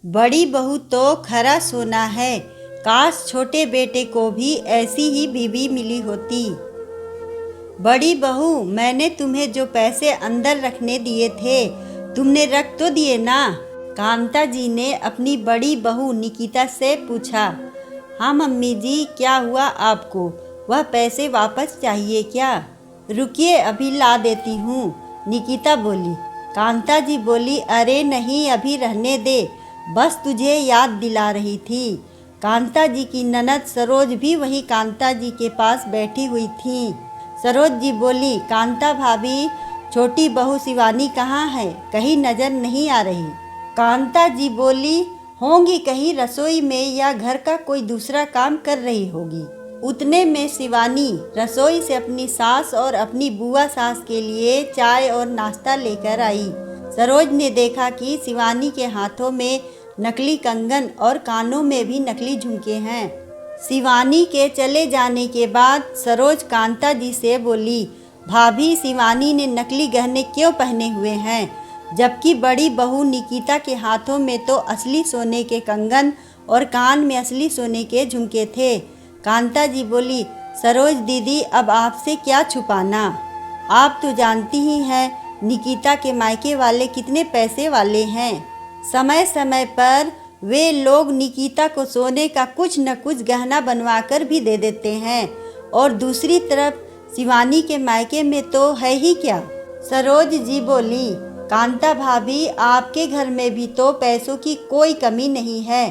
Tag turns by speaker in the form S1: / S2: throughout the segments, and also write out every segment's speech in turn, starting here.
S1: बड़ी बहू तो खरा सोना है। काश छोटे बेटे को भी ऐसी ही बीवी मिली होती। बड़ी बहू, मैंने तुम्हें जो पैसे अंदर रखने दिए थे, तुमने रख तो दिए ना? कांता जी ने अपनी बड़ी बहू निकिता से पूछा। हाँ मम्मी जी, क्या हुआ आपको? वह पैसे वापस चाहिए क्या? रुकिए, अभी ला देती हूँ, निकिता बोली। कांता जी बोली, अरे नहीं, अभी रहने दे, बस तुझे याद दिला रही थी। कांता जी की ननद सरोज भी वहीं कांता जी के पास बैठी हुई थी। सरोज जी बोली, कांता भाभी, छोटी बहू शिवानी कहाँ है? कहीं नजर नहीं आ रही। कांता जी बोली, होंगी कहीं रसोई में या घर का कोई दूसरा काम कर रही होगी। उतने में शिवानी रसोई से अपनी सास और अपनी बुआ सास के लिए चाय और नाश्ता लेकर आई। सरोज ने देखा कि शिवानी के हाथों में नकली कंगन और कानों में भी नकली झुमके हैं। शिवानी के चले जाने के बाद सरोज कांता जी से बोली, भाभी, शिवानी ने नकली गहने क्यों पहने हुए हैं, जबकि बड़ी बहू निकिता के हाथों में तो असली सोने के कंगन और कान में असली सोने के झुमके थे। कांता जी बोली, सरोज दीदी, अब आपसे क्या छुपाना, आप तो जानती ही हैं निकिता के मायके वाले कितने पैसे वाले हैं। समय समय पर वे लोग निकिता को सोने का कुछ न कुछ गहना बनवा कर भी दे देते हैं, और दूसरी तरफ शिवानी के मायके में तो है ही क्या। सरोज जी बोली, कांता भाभी, आपके घर में भी तो पैसों की कोई कमी नहीं है।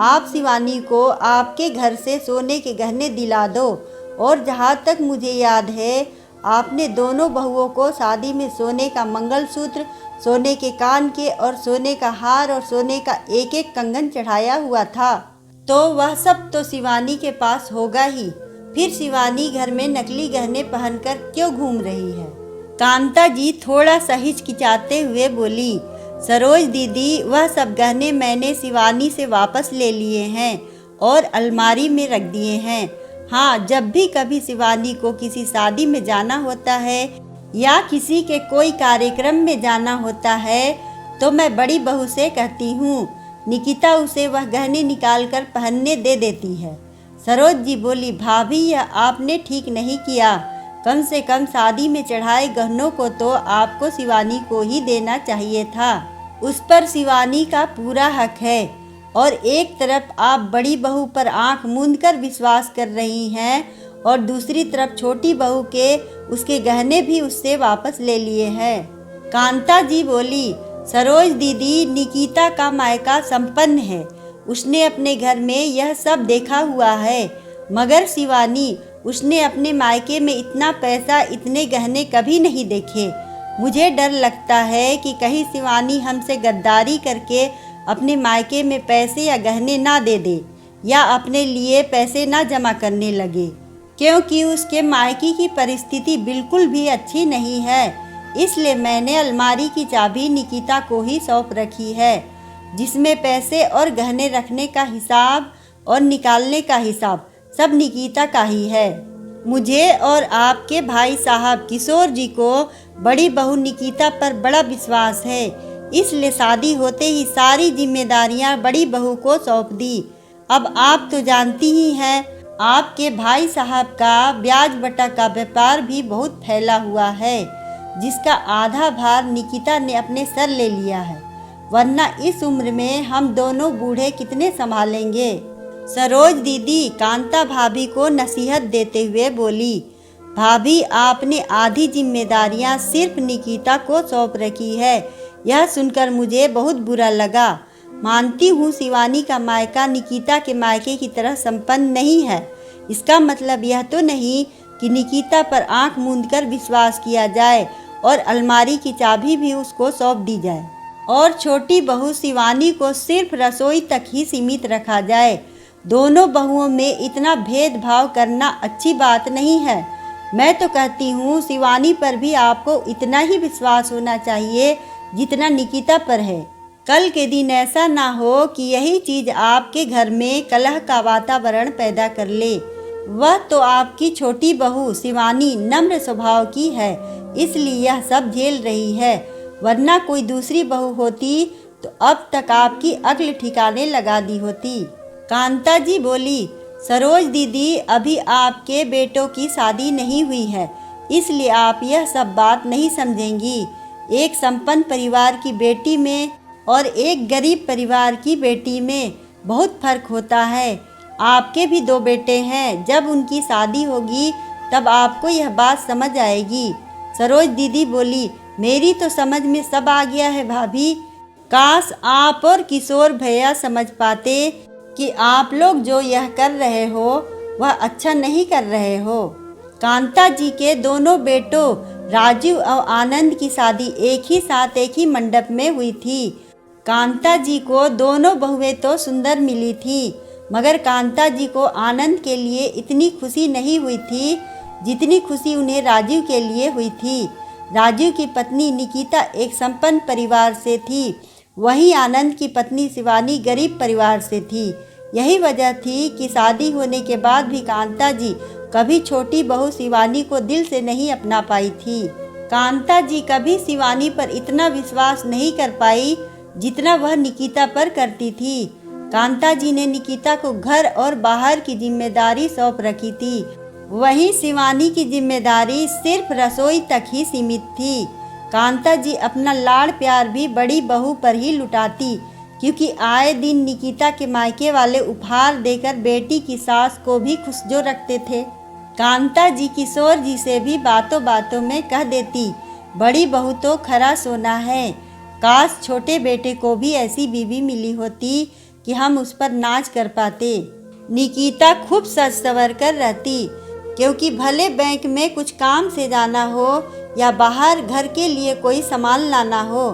S1: आप शिवानी को आपके घर से सोने के गहने दिला दो। और जहाँ तक मुझे याद है, आपने दोनों बहुओं को शादी में सोने का मंगलसूत्र, सोने के कान के और सोने का हार और सोने का एक एक कंगन चढ़ाया हुआ था, तो वह सब तो शिवानी के पास होगा ही। फिर शिवानी घर में नकली गहने पहनकर क्यों घूम रही है? कांता जी थोड़ा सा हिचकिचाते हुए बोली, सरोज दीदी, वह सब गहने मैंने शिवानी से वापस ले लिए हैं और अलमारी में रख दिए हैं। हाँ, जब भी कभी शिवानी को किसी शादी में जाना होता है या किसी के कोई कार्यक्रम में जाना होता है, तो मैं बड़ी बहू से कहती हूँ, निकिता उसे वह गहने निकाल कर पहनने दे देती है। सरोज जी बोली, भाभी, यह आपने ठीक नहीं किया। कम से कम शादी में चढ़ाए गहनों को तो आपको शिवानी को ही देना चाहिए था। उस पर शिवानी का पूरा हक है। और एक तरफ आप बड़ी बहू पर आंख मूंद कर विश्वास कर रही हैं और दूसरी तरफ छोटी बहू के उसके गहने भी उससे वापस ले लिए हैं। कांता जी बोली, सरोज दीदी, निकिता का मायका संपन्न है, उसने अपने घर में यह सब देखा हुआ है, मगर शिवानी, उसने अपने मायके में इतना पैसा, इतने गहने कभी नहीं देखे। मुझे डर लगता है कि कहीं शिवानी हमसे गद्दारी करके अपने मायके में पैसे या गहने ना दे दे, या अपने लिए पैसे ना जमा करने लगे, क्योंकि उसके मायके की परिस्थिति बिल्कुल भी अच्छी नहीं है। इसलिए मैंने अलमारी की चाबी निकिता को ही सौंप रखी है, जिसमें पैसे और गहने रखने का हिसाब और निकालने का हिसाब सब निकिता का ही है। मुझे और आपके भाई साहब किशोर जी को बड़ी बहू निकिता पर बड़ा विश्वास है, इसलिए शादी होते ही सारी जिम्मेदारियां बड़ी बहू को सौंप दी। अब आप तो जानती ही हैं, आपके भाई साहब का ब्याज बटा का व्यापार भी बहुत फैला हुआ है, जिसका आधा भार निकिता ने अपने सर ले लिया है, वरना इस उम्र में हम दोनों बूढ़े कितने संभालेंगे। सरोज दीदी कांता भाभी को नसीहत देते हुए बोली, भाभी, आपने आधी जिम्मेदारियां सिर्फ निकिता को सौंप रखी है। यह सुनकर मुझे बहुत बुरा लगा। मानती हूँ शिवानी का मायका निकिता के मायके की तरह संपन्न नहीं है। इसका मतलब यह तो नहीं कि निकिता पर आंख मूंद कर विश्वास किया जाए और अलमारी की चाबी भी उसको सौंप दी जाए, और छोटी बहू शिवानी को सिर्फ रसोई तक ही सीमित रखा जाए। दोनों बहुओं में इतना भेदभाव करना अच्छी बात नहीं है। मैं तो कहती हूँ, शिवानी पर भी आपको इतना ही विश्वास होना चाहिए जितना निकिता पर है। कल के दिन ऐसा ना हो कि यही चीज़ आपके घर में कलह का वातावरण पैदा कर ले। वह तो आपकी छोटी बहू शिवानी नम्र स्वभाव की है, इसलिए यह सब झेल रही है, वरना कोई दूसरी बहू होती तो अब तक आपकी अक्ल ठिकाने लगा दी होती। कांता जी बोली, सरोज दीदी, अभी आपके बेटों की शादी नहीं हुई है, इसलिए आप यह सब बात नहीं समझेंगी। एक संपन्न परिवार की बेटी में और एक गरीब परिवार की बेटी में बहुत फर्क होता है। आपके भी 2 बेटे हैं, जब उनकी शादी होगी तब आपको यह बात समझ आएगी। सरोज दीदी बोली, मेरी तो समझ में सब आ गया है भाभी। काश आप और किशोर भैया समझ पाते कि आप लोग जो यह कर रहे हो वह अच्छा नहीं कर रहे हो। कांता जी के दोनों बेटों राजीव और आनंद की शादी एक ही साथ एक ही मंडप में हुई थी। कांता जी को दोनों बहुएं तो सुंदर मिली थी, मगर कांता जी को आनंद के लिए इतनी खुशी नहीं हुई थी जितनी खुशी उन्हें राजीव के लिए हुई थी। राजीव की पत्नी निकिता एक संपन्न परिवार से थी, वहीं आनंद की पत्नी शिवानी गरीब परिवार से थी। यही वजह थी कि शादी होने के बाद भी कांता जी कभी छोटी बहू शिवानी को दिल से नहीं अपना पाई थी। कांता जी कभी शिवानी पर इतना विश्वास नहीं कर पाई जितना वह निकिता पर करती थी। कांता जी ने निकिता को घर और बाहर की जिम्मेदारी सौंप रखी थी, वहीं शिवानी की जिम्मेदारी सिर्फ रसोई तक ही सीमित थी। कांता जी अपना लाड़ प्यार भी बड़ी बहू पर ही लुटाती, क्योंकि आए दिन निकिता के मायके वाले उपहार देकर बेटी की सास को भी खुश जो रखते थे। कांता जी किशोर जी से भी बातों बातों में कह देती, बड़ी बहू तो खरा सोना है, काश छोटे बेटे को भी ऐसी बीवी मिली होती कि हम उस पर नाज कर पाते। निकिता खूब सज संवर कर रहती, क्योंकि भले बैंक में कुछ काम से जाना हो या बाहर घर के लिए कोई सामान लाना हो,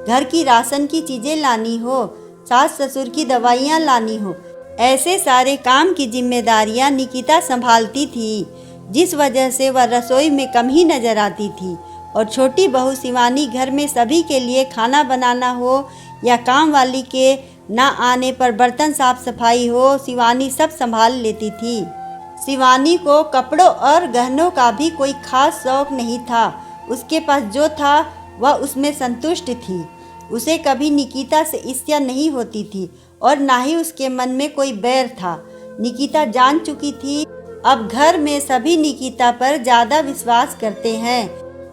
S1: घर की राशन की चीज़ें लानी हो, सास ससुर की दवाइयाँ लानी हो, ऐसे सारे काम की जिम्मेदारियाँ निकिता संभालती थी, जिस वजह से वह रसोई में कम ही नजर आती थी। और छोटी बहू शिवानी घर में सभी के लिए खाना बनाना हो या काम वाली के ना आने पर बर्तन साफ सफाई हो, शिवानी सब संभाल लेती थी। शिवानी को कपड़ों और गहनों का भी कोई खास शौक नहीं था, उसके पास जो था वह उसमें संतुष्ट थी। उसे कभी निकिता से ईर्ष्या नहीं होती थी और ना ही उसके मन में कोई बैर था। निकिता जान चुकी थी अब घर में सभी निकिता पर ज़्यादा विश्वास करते हैं,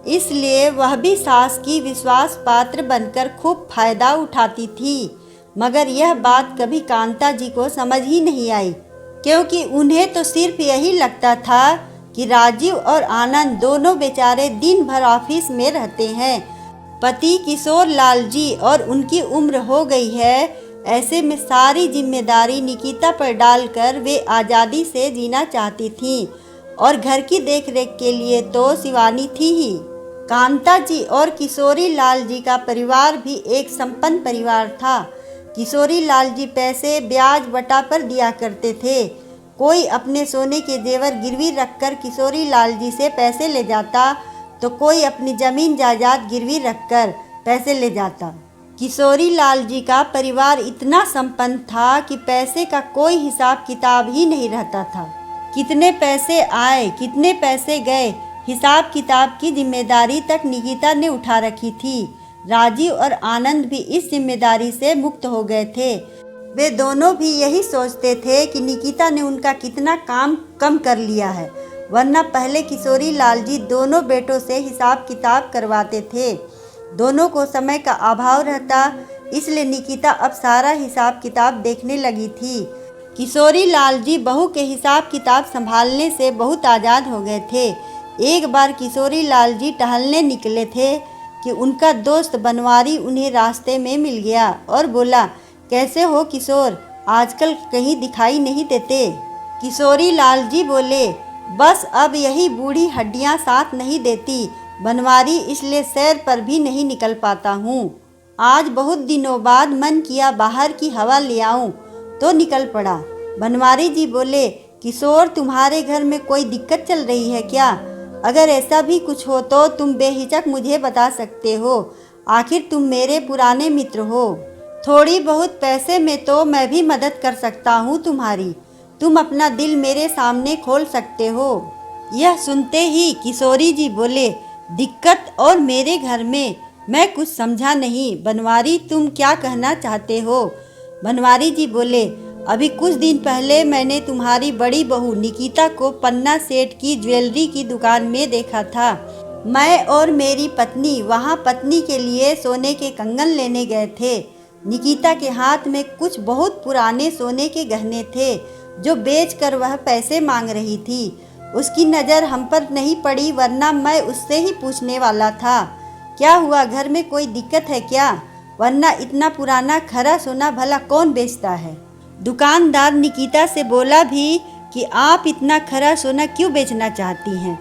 S1: इसलिए वह भी सास की विश्वास पात्र बनकर खूब फायदा उठाती थी। मगर यह बात कभी कांता जी को समझ ही नहीं आई, क्योंकि उन्हें तो सिर्फ यही लगता था कि राजीव और आनंद दोनों बेचारे दिन भर ऑफिस में रहते हैं। पति किशोर लाल जी और उनकी उम्र हो गई है, ऐसे में सारी जिम्मेदारी निकिता पर डालकर वे आज़ादी से जीना चाहती थीं और घर की देखरेख के लिए तो शिवानी थी ही। कांता जी और किशोरी लाल जी का परिवार भी एक संपन्न परिवार था। किशोरी लाल जी पैसे ब्याज बटा पर दिया करते थे। कोई अपने सोने के जेवर गिरवी रखकर किशोरी लाल जी से पैसे ले जाता तो कोई अपनी ज़मीन जायदाद गिरवी रखकर पैसे ले जाता। किशोरी लाल जी का परिवार इतना संपन्न था कि पैसे का कोई हिसाब किताब ही नहीं रहता था। कितने पैसे आए, कितने पैसे गए, हिसाब किताब की जिम्मेदारी तक निकिता ने उठा रखी थी। राजीव और आनंद भी इस जिम्मेदारी से मुक्त हो गए थे। वे दोनों भी यही सोचते थे कि निकिता ने उनका कितना काम कम कर लिया है, वरना पहले किशोरी लाल जी दोनों बेटों से हिसाब किताब करवाते थे। दोनों को समय का अभाव रहता, इसलिए निकिता अब सारा हिसाब किताब देखने लगी थी। किशोरी लाल जी बहू के हिसाब किताब संभालने से बहुत आज़ाद हो गए थे। एक बार किशोरी लाल जी टहलने निकले थे कि उनका दोस्त बनवारी उन्हें रास्ते में मिल गया और बोला, कैसे हो किशोर, आजकल कहीं दिखाई नहीं देते। किशोरी लाल जी बोले, बस अब यही बूढ़ी हड्डियां साथ नहीं देती बनवारी, इसलिए सैर पर भी नहीं निकल पाता हूँ। आज बहुत दिनों बाद मन किया बाहर की हवा ले आऊं, तो निकल पड़ा। बनवारी जी बोले, किशोर तुम्हारे घर में कोई दिक्कत चल रही है क्या? अगर ऐसा भी कुछ हो तो तुम बेहिचक मुझे बता सकते हो, आखिर तुम मेरे पुराने मित्र हो। थोड़ी बहुत पैसे में तो मैं भी मदद कर सकता हूँ तुम्हारी, तुम अपना दिल मेरे सामने खोल सकते हो। यह सुनते ही किशोरी जी बोले, दिक्कत और मेरे घर में, मैं कुछ समझा नहीं। बनवारी, तुम क्या कहना चाहते हो? बनवारी जी बोले, अभी कुछ दिन पहले मैंने तुम्हारी बड़ी बहू निकिता को पन्ना सेठ की ज्वेलरी की दुकान में देखा था। मैं और मेरी पत्नी वहां पत्नी के लिए सोने के कंगन लेने गए थे। निकिता के हाथ में कुछ बहुत पुराने सोने के गहने थे जो बेचकर वह पैसे मांग रही थी। उसकी नज़र हम पर नहीं पड़ी, वरना मैं उससे ही पूछने वाला था, क्या हुआ, घर में कोई दिक्कत है क्या? वरना इतना पुराना खरा सोना भला कौन बेचता है? दुकानदार निकिता से बोला भी कि आप इतना खरा सोना क्यों बेचना चाहती हैं?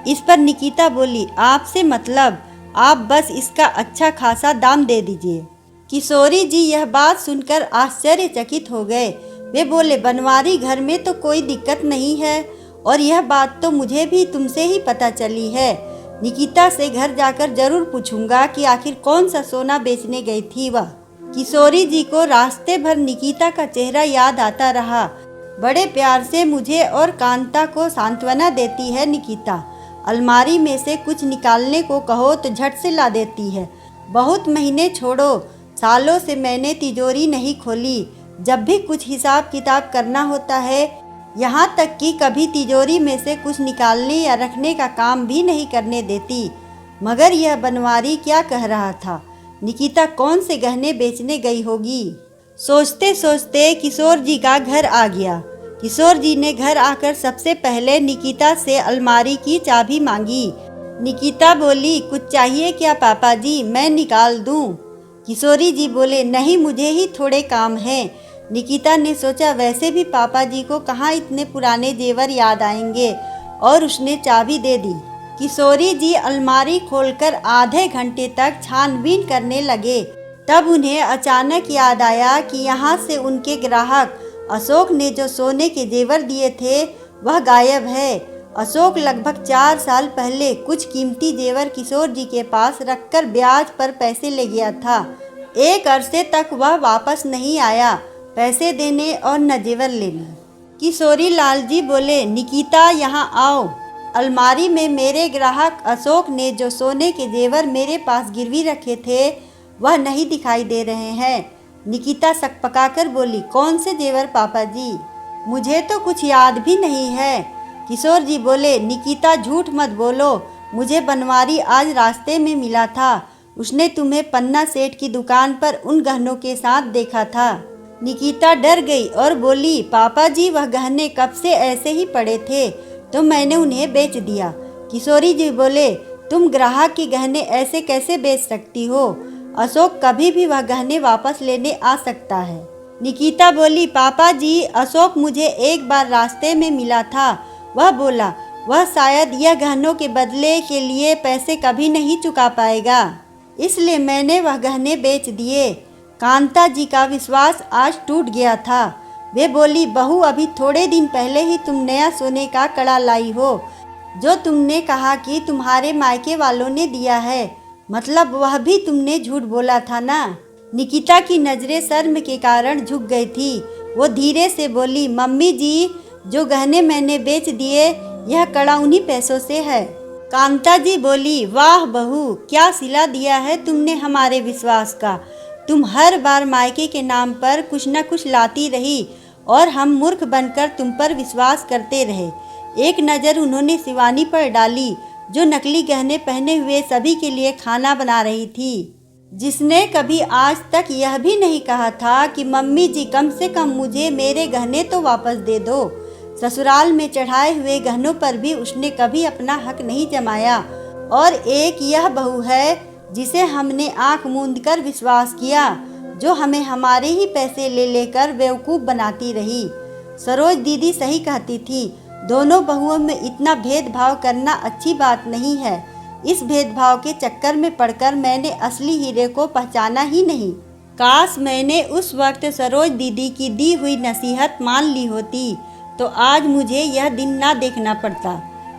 S1: इस पर निकिता बोली, आपसे मतलब, आप बस इसका अच्छा खासा दाम दे दीजिए। किशोरी जी यह बात सुनकर आश्चर्यचकित हो गए। वे बोले, बनवारी, घर में तो कोई दिक्कत नहीं है और यह बात तो मुझे भी तुमसे ही पता चली है। निकिता से घर जाकर जरूर पूछूंगा कि आखिर कौन सा सोना बेचने गई थी वह। किशोरी जी को रास्ते भर निकिता का चेहरा याद आता रहा। बड़े प्यार से मुझे और कांता को सांत्वना देती है निकिता। अलमारी में से कुछ निकालने को कहो तो झट से ला देती है। बहुत महीने छोड़ो, सालों से मैंने तिजोरी नहीं खोली। जब भी कुछ हिसाब किताब करना होता है, यहाँ तक कि कभी तिजोरी में से कुछ निकालने या रखने का काम भी नहीं करने देती। मगर यह बनवारी क्या कह रहा था? निकिता कौन से गहने बेचने गई होगी? सोचते सोचते किशोर जी का घर आ गया। किशोर जी ने घर आकर सबसे पहले निकिता से अलमारी की चाबी मांगी। निकिता बोली, कुछ चाहिए क्या पापा जी, मैं निकाल दूं? किशोरी जी बोले, नहीं, मुझे ही थोड़े काम हैं। निकिता ने सोचा, वैसे भी पापा जी को कहाँ इतने पुराने जेवर याद आएंगे, और उसने चाबी दे दी। किशोरी जी अलमारी खोलकर आधे घंटे तक छानबीन करने लगे। तब उन्हें अचानक याद आया कि यहाँ से उनके ग्राहक अशोक ने जो सोने के जेवर दिए थे वह गायब है। अशोक लगभग 4 साल पहले कुछ कीमती जेवर किशोर जी के पास रखकर ब्याज पर पैसे ले गया था। एक अरसे तक वह वापस नहीं आया, पैसे देने और न जेवर लेने। किशोरी लाल जी बोले, निकिता यहाँ आओ। अलमारी में मेरे ग्राहक अशोक ने जो सोने के जेवर मेरे पास गिरवी रखे थे वह नहीं दिखाई दे रहे हैं। निकिता सकपकाकर बोली, कौन से जेवर पापा जी? मुझे तो कुछ याद भी नहीं है। किशोर जी बोले, निकिता झूठ मत बोलो, मुझे बनवारी आज रास्ते में मिला था। उसने तुम्हें पन्ना सेठ की दुकान पर उन गहनों के साथ देखा था। निकिता डर गई और बोली, पापा जी, वह गहने कब से ऐसे ही पड़े थे तो मैंने उन्हें बेच दिया। किशोरी जी बोले, तुम ग्राहक के गहने ऐसे कैसे बेच सकती हो? अशोक कभी भी वह गहने वापस लेने आ सकता है। निकिता बोली, पापा जी, अशोक मुझे एक बार रास्ते में मिला था। वह बोला, वह शायद यह गहनों के बदले के लिए पैसे कभी नहीं चुका पाएगा, इसलिए मैंने वह गहने बेच दिए। कांता जी का विश्वास आज टूट गया था। वे बोली, बहू, अभी थोड़े दिन पहले ही तुम नया सोने का कड़ा लाई हो, जो तुमने कहा कि तुम्हारे मायके वालों ने दिया है। मतलब वह भी तुमने झूठ बोला था ना? निकिता की नज़रें शर्म के कारण झुक गई थी। वो धीरे से बोली, मम्मी जी, जो गहने मैंने बेच दिए, यह कड़ा उन्हीं पैसों से है। कांता जी बोली, वाह बहू, क्या सिला दिया है तुमने हमारे विश्वास का। तुम हर बार मायके के नाम पर कुछ न कुछ लाती रही और हम मूर्ख बनकर तुम पर विश्वास करते रहे। एक नज़र उन्होंने शिवानी पर डाली, जो नकली गहने पहने हुए सभी के लिए खाना बना रही थी, जिसने कभी आज तक यह भी नहीं कहा था कि मम्मी जी, कम से कम मुझे मेरे गहने तो वापस दे दो। ससुराल में चढ़ाए हुए गहनों पर भी उसने कभी अपना हक नहीं जमाया। और एक यह बहू है जिसे हमने आंख मूंद कर विश्वास किया, जो हमें हमारे ही पैसे ले लेकर बेवकूफ़ बनाती रही। सरोज दीदी सही कहती थी, दोनों बहुओं में इतना भेदभाव करना अच्छी बात नहीं है। इस भेदभाव के चक्कर में पड़कर मैंने असली हीरे को पहचाना ही नहीं। काश मैंने उस वक्त सरोज दीदी की दी हुई नसीहत मान ली होती तो आज मुझे यह दिन ना देखना पड़ता।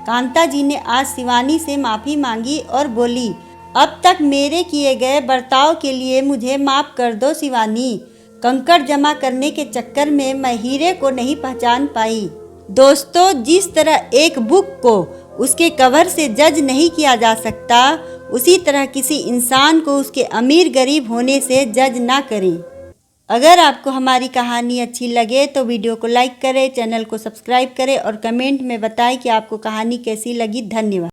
S1: कांता जी ने आज शिवानी से माफ़ी मांगी और बोली, अब तक मेरे किए गए बर्ताव के लिए मुझे माफ़ कर दो शिवानी। कंकड़ जमा करने के चक्कर में मैं हीरे को नहीं पहचान पाई। दोस्तों, जिस तरह एक बुक को उसके कवर से जज नहीं किया जा सकता, उसी तरह किसी इंसान को उसके अमीर गरीब होने से जज ना करें। अगर आपको हमारी कहानी अच्छी लगे तो वीडियो को लाइक करें, चैनल को सब्सक्राइब करें और कमेंट में बताएं कि आपको कहानी कैसी लगी। धन्यवाद।